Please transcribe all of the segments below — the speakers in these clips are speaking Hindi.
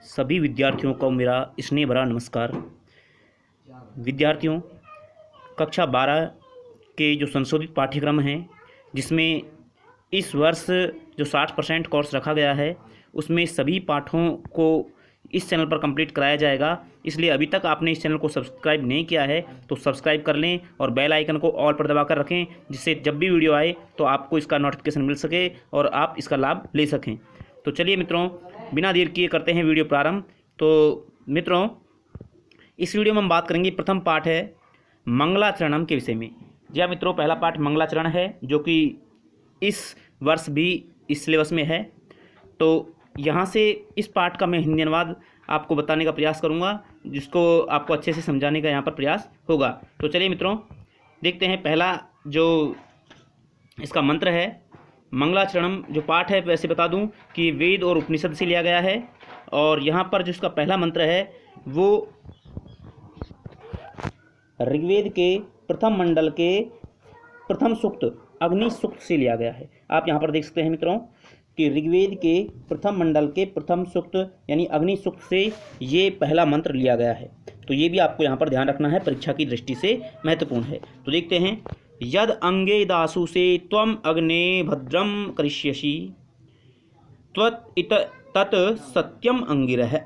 सभी विद्यार्थियों को मेरा स्नेह भरा नमस्कार। विद्यार्थियों, कक्षा 12 के जो संशोधित पाठ्यक्रम हैं, जिसमें इस वर्ष जो 60% कोर्स रखा गया है, उसमें सभी पाठों को इस चैनल पर कंप्लीट कराया जाएगा। इसलिए अभी तक आपने इस चैनल को सब्सक्राइब नहीं किया है तो सब्सक्राइब कर लें और बेल आइकन को ऑल पर दबाकर रखें, जिससे जब भी वीडियो आए तो आपको इसका नोटिफिकेशन मिल सके और आप इसका लाभ ले सकें। तो चलिए मित्रों, बिना देर किए करते हैं वीडियो प्रारंभ। तो मित्रों, इस वीडियो में हम बात करेंगे, प्रथम पाठ है मंगलाचरणम के विषय में। जी हाँ मित्रों, पहला पाठ मंगलाचरण है, जो कि इस वर्ष भी इस सिलेबस में है। तो यहाँ से इस पाठ का मैं हिंदी अनुवाद आपको बताने का प्रयास करूँगा, जिसको आपको अच्छे से समझाने का यहाँ पर प्रयास होगा। तो चलिए मित्रों, देखते हैं। पहला जो इसका मंत्र है मंगलाचरणम, जो पाठ है, वैसे बता दूं कि वेद और उपनिषद से लिया गया है। और यहाँ पर जो इसका पहला मंत्र है वो ऋग्वेद के प्रथम मंडल के प्रथम सूक्त अग्नि सूक्त से लिया गया है। आप यहाँ पर देख सकते हैं मित्रों कि ऋग्वेद के प्रथम मंडल के प्रथम सूक्त यानी अग्नि सूक्त से ये पहला मंत्र लिया गया है। तो ये भी आपको यहाँ पर ध्यान रखना है, परीक्षा की दृष्टि से महत्वपूर्ण है। तो देखते हैं, यद अंगे दासु से त्वम अग्ने भद्रम करिष्यसि त्वत् इत तत् सत्यम अंगिरः।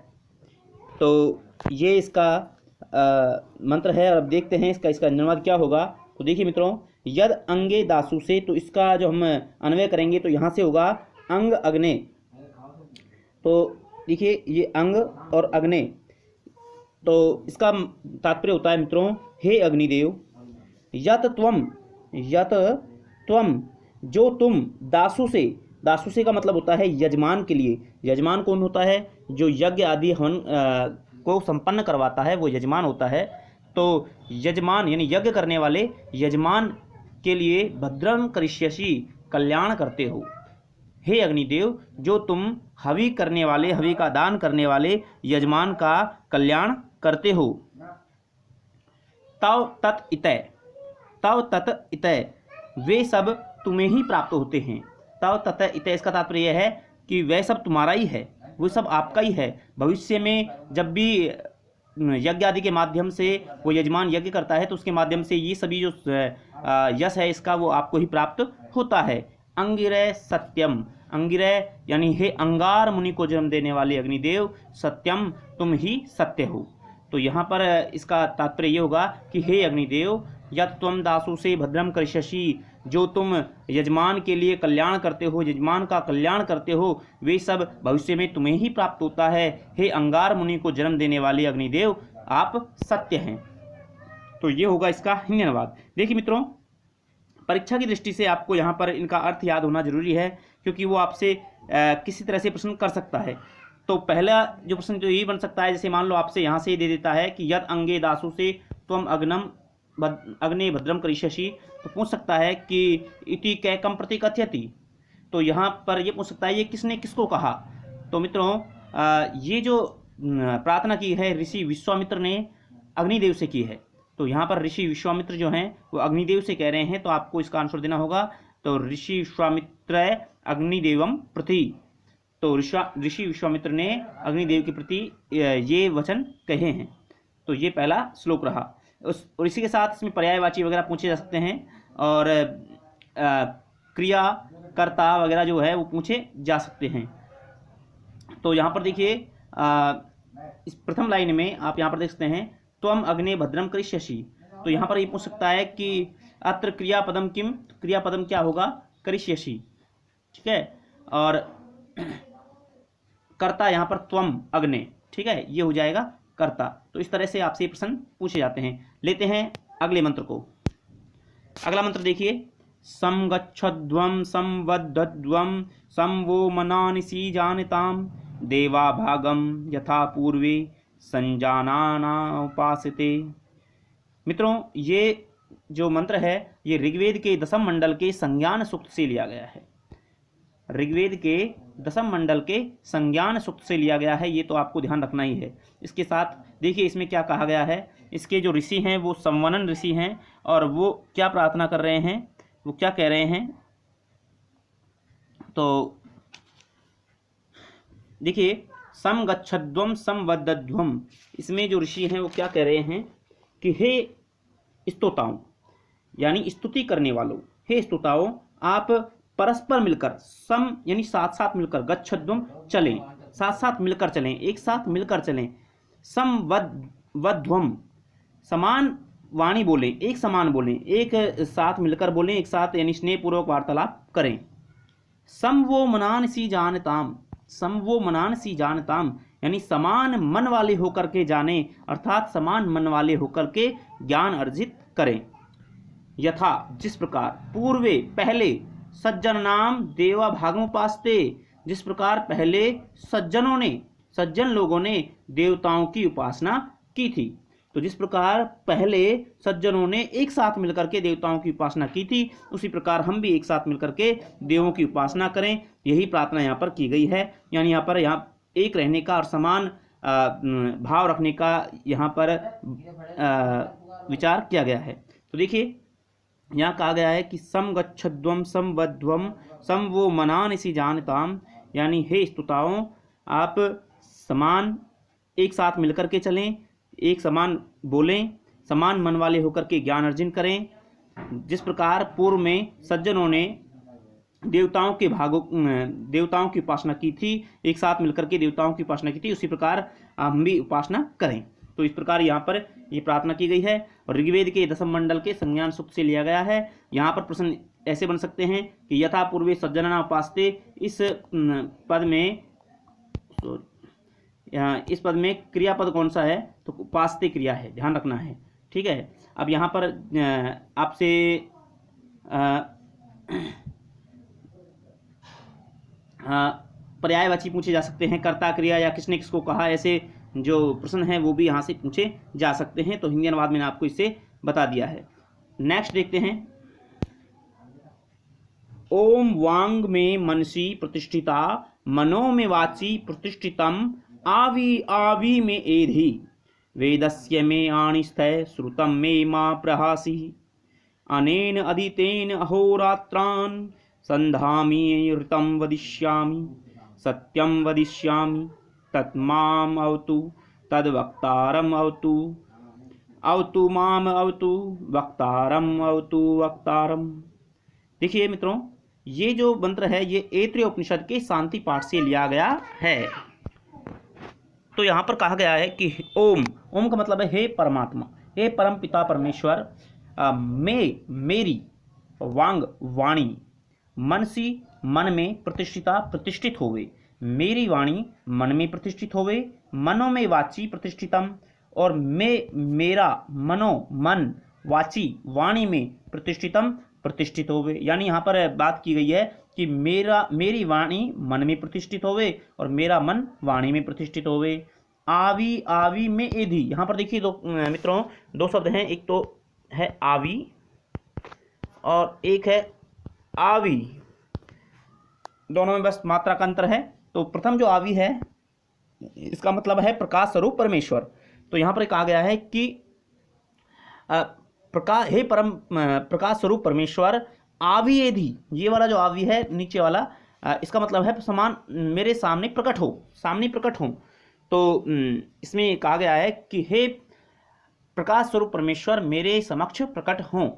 तो ये इसका मंत्र है। अब देखते हैं इसका अनुवाद क्या होगा। तो देखिए मित्रों, यद अंगे दासु से, तो इसका जो हम अन्वय करेंगे तो यहाँ से होगा अंग अग्ने। तो देखिए, ये अंग और अग्ने, तो इसका तात्पर्य होता है मित्रों, हे अग्निदेव, यत त्वम जो तुम दासु से का मतलब होता है यजमान के लिए। यजमान कौन होता है? जो यज्ञ आदि हवन को संपन्न करवाता है वो यजमान होता है। तो यजमान यानी यज्ञ करने वाले यजमान के लिए भद्रम करिष्यसि, कल्याण करते हो। हे अग्निदेव, जो तुम हवि करने वाले, हवि का दान करने वाले यजमान का कल्याण करते हो। तव तत् इतय वे सब तुम्हें ही प्राप्त होते हैं। तव तत् इतय, इसका तात्पर्य यह है कि वह सब तुम्हारा ही है, वो सब आपका ही है। भविष्य में जब भी यज्ञ आदि के माध्यम से वो यजमान यज्ञ करता है तो उसके माध्यम से ये सभी जो यश है इसका वो आपको ही प्राप्त होता है। अंगिरः सत्यम, अंगिरः यानी हे अंगार मुनि को जन्म देने वाले अग्निदेव, सत्यम तुम ही सत्य हो। तो यहाँ पर इसका तात्पर्य ये होगा कि हे अग्निदेव, यत् त्वं दासु से भद्रम करिष्यसि, जो तुम यजमान के लिए कल्याण करते हो, यजमान का कल्याण करते हो, वे सब भविष्य में तुम्हें ही प्राप्त होता है। हे अंगार मुनि को जन्म देने वाले अग्निदेव, आप सत्य हैं। तो ये होगा इसका हिंदी अनुवाद। देखिए मित्रों, परीक्षा की दृष्टि से आपको यहाँ पर इनका अर्थ याद होना जरूरी है, क्योंकि वो आपसे किसी तरह से प्रश्न कर सकता है। तो पहला जो प्रश्न जो ये बन सकता है, जैसे मान लो आपसे यहाँ से दे देता है कि यद अंगे दासु से त्वम अग्ने भद्रम करिष्यसि, तो पूछ सकता है कि इति कैकम प्रति कथयति। तो यहाँ पर ये पूछ सकता है ये किसने किसको कहा। तो मित्रों, ये जो प्रार्थना की है ऋषि विश्वामित्र ने अग्निदेव से की है। तो यहाँ पर ऋषि विश्वामित्र जो हैं वो अग्निदेव से कह रहे हैं, तो आपको इसका आंसर देना होगा। तो ऋषि विश्वामित्र अग्निदेवम प्रति, तो ऋषि विश्वामित्र ने अग्निदेव के प्रति ये वचन कहे हैं। तो ये पहला श्लोक रहा। और इसी के साथ इसमें पर्यायवाची वगैरह पूछे जा सकते हैं, और क्रिया कर्ता वगैरह जो है वो पूछे जा सकते हैं। तो यहाँ पर देखिए, इस प्रथम लाइन में आप यहाँ पर देख सकते हैं, त्वम अग्ने भद्रम करिष्यसि। तो यहाँ पर ये पूछ सकता है कि अत्र क्रियापदम किम, क्रियापदम क्या होगा? करिष्यसि, ठीक है। और कर्ता यहाँ पर त्वम अग्ने, ठीक है, ये हो जाएगा कर्ता। तो इस तरह से आपसे प्रश्न पूछे जाते हैं। लेते हैं अगले मंत्र को। अगला मंत्र देखिए, समगच्छध्वं संवद्धध्वं संवो मनानिसी जानताम देवा भागम यथा पूर्वे संजानाना उपासते। मित्रों, ये जो मंत्र है ये ऋग्वेद के दशम मंडल के संज्ञान सूक्त से लिया गया है। ऋग्वेद के दशम मंडल के संज्ञान सूक्त से लिया गया है, ये तो आपको ध्यान रखना ही है। इसके साथ देखिए इसमें क्या कहा गया है। इसके जो ऋषि हैं वो संवनन ऋषि हैं, और वो क्या प्रार्थना कर रहे हैं, वो क्या कह रहे हैं। तो देखिए, सम गच्छध्वम सम वदध्वम। इसमें जो ऋषि हैं वो क्या कह रहे हैं कि हे स्तोताओं यानी स्तुति करने वालों, हे स्तोताओं आप परस्पर मिलकर, सम यानी साथ साथ मिलकर, गच्छध्वम चलें, साथ साथ मिलकर चलें, एक साथ मिलकर चलें, सम वध्वम समान वाणी बोलें, एक समान बोलें, एक साथ मिलकर बोलें, एक साथ यानी स्नेहपूर्वक वार्तालाप करें। सम वो मनान सी जानताम, सम वो मनान सी जानताम यानी समान मन वाले होकर के जाने, अर्थात समान मन वाले होकर के ज्ञान अर्जित करें। यथा जिस प्रकार, पूर्वे पहले, सज्जन नाम देवा भागमुपास्ते जिस प्रकार पहले सज्जनों ने, सज्जन लोगों ने देवताओं की उपासना की थी। तो जिस प्रकार पहले सज्जनों ने एक साथ मिलकर के देवताओं की उपासना की थी, उसी प्रकार हम भी एक साथ मिलकर के देवों की उपासना करें। यही प्रार्थना यहाँ पर की गई है। यानी यहाँ एक रहने का और समान भाव रखने का यहाँ पर विचार किया गया है। तो देखिए यहाँ कहा गया है कि सम गच्छध्वम सम वध्वम सम वो मनान सी जानताम, यानी हे स्तुताओं आप समान एक साथ मिलकर के चलें, एक समान बोलें, समान मन वाले होकर के ज्ञान अर्जन करें। जिस प्रकार पूर्व में सज्जनों ने देवताओं की उपासना की थी, एक साथ मिलकर के देवताओं की उपासना की थी, उसी प्रकार हम भी उपासना करें। तो इस प्रकार यहाँ पर ये प्रार्थना की गई है और ऋग्वेद के 10वें मंडल के संज्ञान सूक्त से लिया गया है। यहाँ पर प्रश्न ऐसे बन सकते हैं कि यथा पूर्वे सज्जना उपास्ते, इस पद में क्रियापद कौन सा है, तो उपास्ते क्रिया है, ध्यान रखना है, ठीक है। अब यहाँ पर आपसे पर्यायवाची पूछे जा सकते हैं, कर्ता क्रिया या किसने किसको कहा, ऐसे जो प्रश्न हैं वो भी यहाँ से पूछे जा सकते हैं। तो हिंदी अनुवाद मैंने आपको इससे बता दिया है। नेक्स्ट देखते हैं। ओम वांग में मनसी प्रतिष्ठिता मनो में वाची प्रतिष्ठितम आवी आवी में एधि वेदस्य में आणिस्थय श्रुतम में मां प्रहासी अनेन अदितेन अहोरात्रान् संधामि ऋतं वदिष्यामि सत्यं वदिष्यामि तत्माम अवतु तद्वक्तारम अवतु अवतु माम अवतु वक्तारम अवतु वक्तारम। देखिए मित्रों, ये जो मंत्र है ये ऐत्रेय उपनिषद के शांति पाठ से लिया गया है। तो यहाँ पर कहा गया है कि ओम, ओम का मतलब है हे परमात्मा, हे परम पिता परमेश्वर, मेरी वांग वाणी, मनसी मन में प्रतिष्ठिता प्रतिष्ठित होवे, मेरी वाणी मन में प्रतिष्ठित होवे, मनो में वाची प्रतिष्ठितम, और मेरा मनो मन वाची वाणी में प्रतिष्ठितम प्रतिष्ठित होवे। यानी यहाँ पर बात की गई है कि मेरी वाणी मन में प्रतिष्ठित होवे और मेरा मन वाणी में प्रतिष्ठित होवे। आवी आवी में एधि, यहाँ पर देखिए मित्रों दो शब्द हैं, एक तो है आवी और एक है आवी, दोनों में बस मात्रा का अंतर है। तो प्रथम जो आवी है इसका मतलब है प्रकाश स्वरूप परमेश्वर। तो यहाँ पर कहा गया है कि हे परम प्रकाश स्वरूप परमेश्वर आवी एधि, ये वाला जो आवी है नीचे वाला, इसका मतलब है समान मेरे सामने प्रकट हो, सामने प्रकट हो। तो इसमें कहा गया है कि हे प्रकाश स्वरूप परमेश्वर मेरे समक्ष प्रकट हों।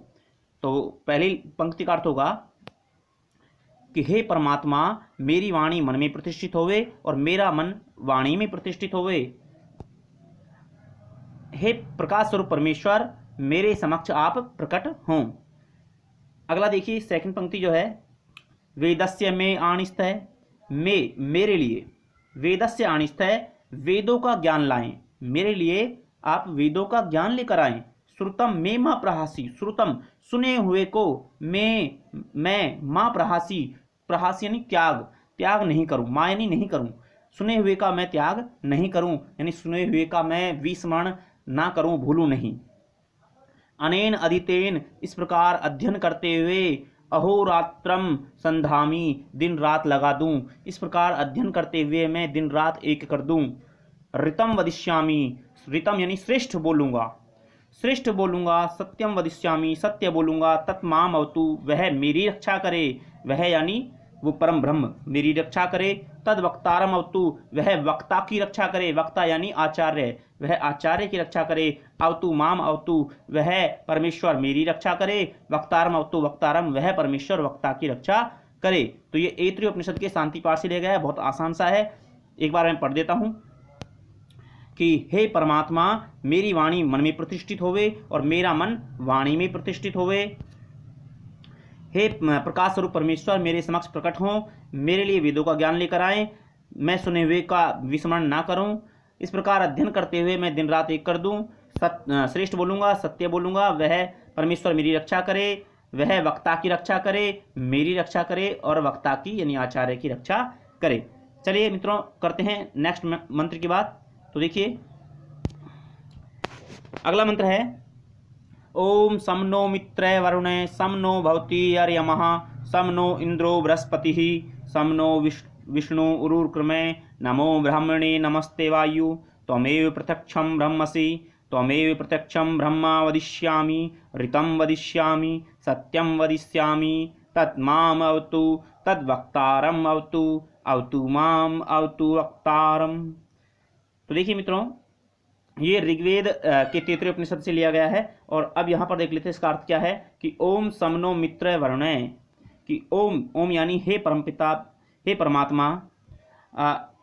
तो पहली पंक्ति का अर्थ होगा कि हे परमात्मा मेरी वाणी मन में प्रतिष्ठित होवे और मेरा मन वाणी में प्रतिष्ठित होवे। हे प्रकाश स्वरूप परमेश्वर मेरे समक्ष आप प्रकट हों। अगला देखिए सेकंड पंक्ति जो है, वेदस्य में आणिस्थय, मेरे लिए, वेदस्य आणिस्थय वेदों का ज्ञान लाएं, मेरे लिए आप वेदों का ज्ञान लेकर आएं। श्रुतम में मां प्रहासी, श्रुतम सुने हुए को, मैं मां प्रहासी, प्रहासी यानी त्याग नहीं करूं, मां यानी नहीं करूं, सुने हुए का मैं त्याग नहीं करूं, यानी सुने हुए का मैं विस्मरण ना करूं, भूलूं नहीं। अनेन अदितेन, इस प्रकार अध्ययन करते हुए, अहोरात्रम संधामी, दिन रात लगा दूं, इस प्रकार अध्ययन करते हुए मैं दिन रात एक कर दूं। ऋतम वदिष्यामि, ऋतम यानी श्रेष्ठ बोलूंगा, श्रेष्ठ बोलूंगा। सत्यम वदिष्यामि, सत्य बोलूंगा। तत्माम अवतु, वह मेरी रक्षा करे, वह यानी वो परम ब्रह्म मेरी रक्षा करे। तद वक्तारम अवतु, वह वक्ता की रक्षा करे, वक्ता यानी आचार्य, वह आचार्य की रक्षा करे। अवतु माम अवतु, वह परमेश्वर मेरी रक्षा करे। वक्तारम अवतु वक्तारम, वह परमेश्वर वक्ता की रक्षा करे। तो ये ऐतरेय उपनिषद के शांति पाठ से लिया गया है, बहुत आसान सा है। एक बार मैं पढ़ देता हूं कि हे परमात्मा, मेरी वाणी मन में प्रतिष्ठित होवे और मेरा मन वाणी में प्रतिष्ठित होवे। हे प्रकाश स्वरूप परमेश्वर, मेरे समक्ष प्रकट हों, मेरे लिए वेदों का ज्ञान लेकर आए, मैं सुने हुए का विस्मरण ना करूं। इस प्रकार अध्ययन करते हुए मैं दिन रात एक कर दूं। श्रेष्ठ बोलूंगा, सत्य बोलूंगा, वह परमेश्वर मेरी रक्षा करे, वह वक्ता की रक्षा करे, मेरी रक्षा करे और वक्ता की यानी आचार्य की रक्षा करे। चलिए मित्रों, करते हैं नेक्स्ट मंत्र की बात। तो देखिए, अगला मंत्र है ओम सम नो मित्रे वरुणे सम नो भवती अर्यमः सम नो इंद्रो बृहस्पतिः सम नो विष्णु उरुक्रमे नमो ब्रह्मणे नमस्ते वायु त्वमेव प्रत्यक्षं ब्रह्मसि त्वमेव प्रत्यक्षं ब्रह्म वदिष्यामि ऋतं वदिष्यामि सत्यं वदिष्यामि तत्माम अवतु तद्वक्तारम अवतु अवतु माम अवतु वक्तारम। तो देखिए मित्रों, ये ऋग्वेद के तैतृय उपनिषद से लिया गया है। और अब यहाँ पर देख लेते हैं इसका अर्थ क्या है कि ओम समनो मित्र वरुणे, कि ओम, ओम यानी हे परमपिता, हे परमात्मा,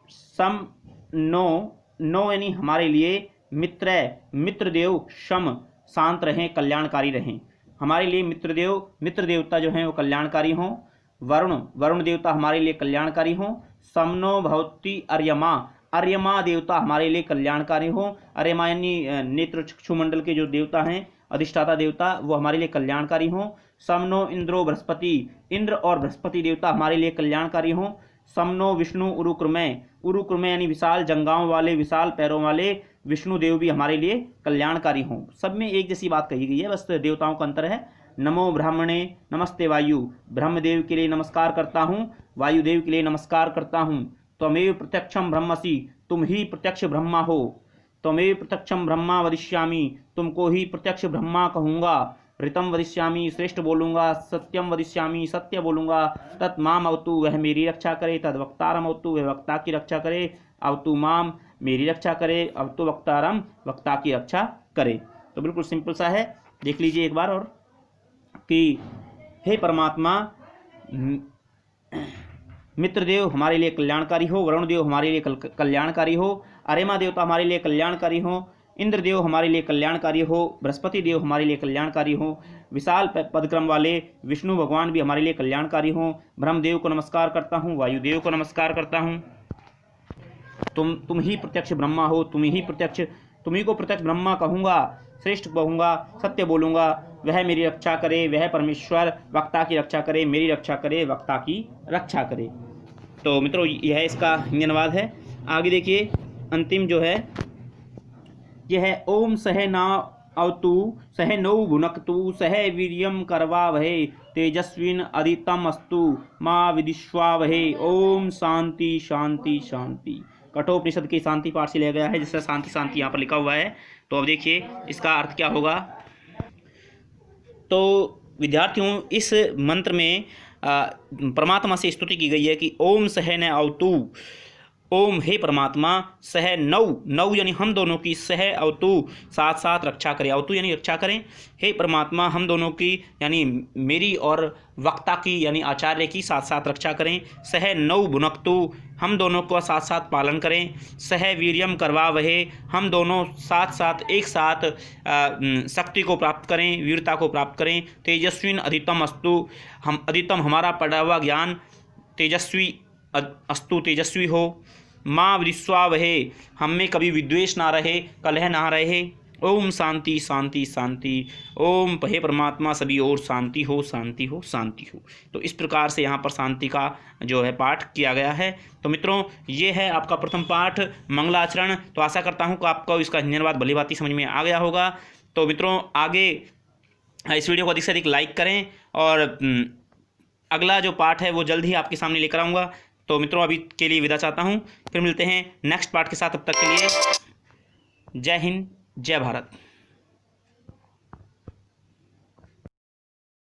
सम नो, नो यानी हमारे लिए, मित्र, मित्रदेव, शम शांत रहें, कल्याणकारी रहें, हमारे लिए मित्रदेव, मित्र देवता जो हैं वो कल्याणकारी हों। वरुण, वरुण देवता हमारे लिए कल्याणकारी हों। समनो भवती अर्यमा, अर्यमा देवता हमारे लिए कल्याणकारी हो। अर्यमा यानी नेत्र चक्षुमंडल के जो देवता हैं, अधिष्ठाता देवता, वो हमारे लिए कल्याणकारी हो। समनो इंद्रो बृहस्पति, इंद्र और बृहस्पति देवता हमारे लिए कल्याणकारी हो। समनो विष्णु उरुक्रमय, उरुक्रमय यानी विशाल जंगाओं वाले, विशाल पैरों वाले विष्णु देव भी हमारे लिए कल्याणकारी हों। सब में एक जैसी बात कही गई है, बस देवताओं का अंतर है। नमो ब्राह्मणे नमस्ते वायु, ब्रह्मदेव के लिए नमस्कार करता हूँ, वायुदेव के लिए नमस्कार करता हूँ। त्वमेव प्रत्यक्षम ब्रह्मसि, तुम ही प्रत्यक्ष ब्रह्मा हो। त्वमेव प्रत्यक्षम ब्रह्मा वदिष्यामि, तुमको ही प्रत्यक्ष ब्रह्मा कहूँगा। ऋतम वदिष्यामि, श्रेष्ठ बोलूँगा। सत्यम वदिष्यामि, सत्य बोलूँगा। तत् माम अवतु, वह मेरी रक्षा करे। तद वक्तारम अवतु, वह वक्ता की रक्षा करे। अवतु माम, मेरी रक्षा करे। अवतु वक्तारम, वक्ता की रक्षा करे। तो बिल्कुल सिंपल सा है, देख लीजिए एक बार और, कि हे परमात्मा, मित्रदेव हमारे लिए कल्याणकारी हो, वरुण देव हमारे लिए कल्याणकारी हो, अर्यमा देवता हमारे लिए कल्याणकारी हो, इंद्रदेव हमारे लिए कल्याणकारी हो, बृहस्पति देव हमारे लिए कल्याणकारी हो, विशाल पदक्रम वाले विष्णु भगवान भी हमारे लिए कल्याणकारी हो। ब्रह्मदेव को नमस्कार करता हूँ, वायुदेव को नमस्कार करता हूँ। तुम ही प्रत्यक्ष ब्रह्मा हो, तुम्ही को प्रत्यक्ष ब्रह्मा कहूँगा, श्रेष्ठ कहूँगा, सत्य बोलूँगा। वह मेरी रक्षा करे, वह परमेश्वर वक्ता की रक्षा करे, मेरी रक्षा करे, वक्ता की रक्षा करे। तो मित्रों, यह इसका हिंदी अनुवाद है। आगे देखिए, अंतिम जो है यह है ओम सह ना अवतु सह नौ भुनक्तु सह वीर्यम करवावहे तेजस्विन अदितम अस्तु माँ विदिष्वावहे। ओम शांति शांति शांति। कठोपनिषद के शांति पाठ से लिया गया है, जिससे शांति शांति यहाँ पर लिखा हुआ है। तो अब देखिए इसका अर्थ क्या होगा। तो विद्यार्थियों, इस मंत्र में परमात्मा से स्तुति की गई है कि ओम सह न अवतु, ओम हे परमात्मा, सह नौ, नौ यानी हम दोनों की, सह अवतु साथ साथ रक्षा करें, अवतु यानी रक्षा करें। हे परमात्मा, हम दोनों की यानी मेरी और वक्ता की यानी आचार्य की साथ साथ रक्षा करें। सह नौ भुनक्तु, हम दोनों को साथ साथ पालन करें। सह वीर्यम करवावहे, हम दोनों साथ साथ एक साथ शक्ति को प्राप्त करें, वीरता को प्राप्त करें। तेजस्विन अधितम अस्तु, हम अधितम हमारा पढ़ा हुआ ज्ञान तेजस्वी अस्तु, तेजस्वी हो। माँ विश्वावहे, हम में कभी विद्वेष ना रहे, कलह ना रहे। ओम शांति शांति शांति। ओम हे परमात्मा, सभी और शांति हो शांति हो शांति हो। तो इस प्रकार से यहाँ पर शांति का जो है पाठ किया गया है। तो मित्रों, ये है आपका प्रथम पाठ मंगलाचरण। तो आशा करता हूँ कि आपको इसका धन्यवाद भली भांति समझ में आ गया होगा। तो मित्रों, आगे इस वीडियो को अधिक से अधिक लाइक करें और अगला जो पाठ है वो जल्द ही आपके सामने लेकर आऊँगा। तो मित्रों, अभी के लिए विदा चाहता हूँ, फिर मिलते हैं नेक्स्ट पार्ट के साथ। तब तक के लिए जय हिंद, जय भारत।